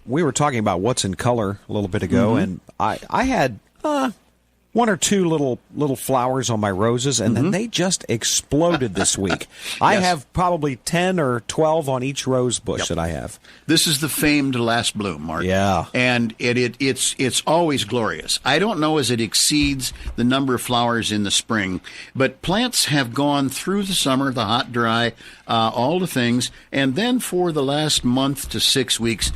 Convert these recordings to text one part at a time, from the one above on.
we were talking about what's in color a little bit ago, and I had one or two little flowers on my roses, and then they just exploded this week. I have probably 10 or 12 on each rose bush that I have. This is the famed last bloom, Mark. Yeah. And it's always glorious. I don't know as it exceeds the number of flowers in the spring, but plants have gone through the summer, the hot, dry, all the things, and then for the last month to 6 weeks,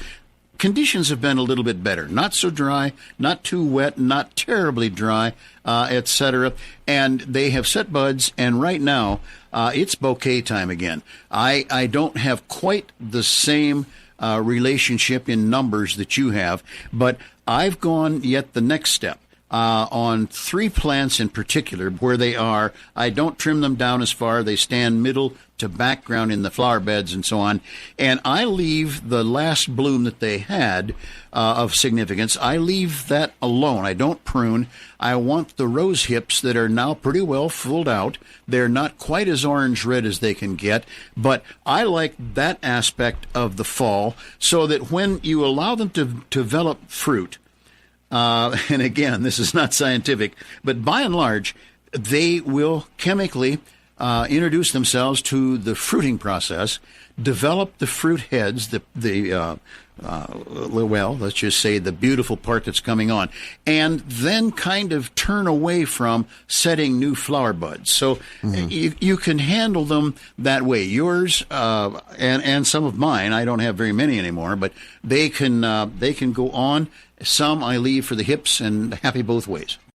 conditions have been a little bit better. Not so dry, not too wet, not terribly dry, etc. And they have set buds, and right now it's bouquet time again. I don't have quite the same relationship in numbers that you have, but I've gone yet the next step. On 3 plants in particular, where they are, I don't trim them down as far. They stand middle to background in the flower beds and so on. And I leave the last bloom that they had of significance, I leave that alone. I don't prune. I want the rose hips that are now pretty well fulled out. They're not quite as orange red as they can get, but I like that aspect of the fall so that when you allow them to develop fruit, and again, this is not scientific, but by and large, they will chemically introduce themselves to the fruiting process, develop the fruit heads, well, let's just say the beautiful part that's coming on, and then kind of turn away from setting new flower buds. So you can handle them that way. Yours and some of mine, I don't have very many anymore, but they can go on. Some I leave for the hips, and happy both ways.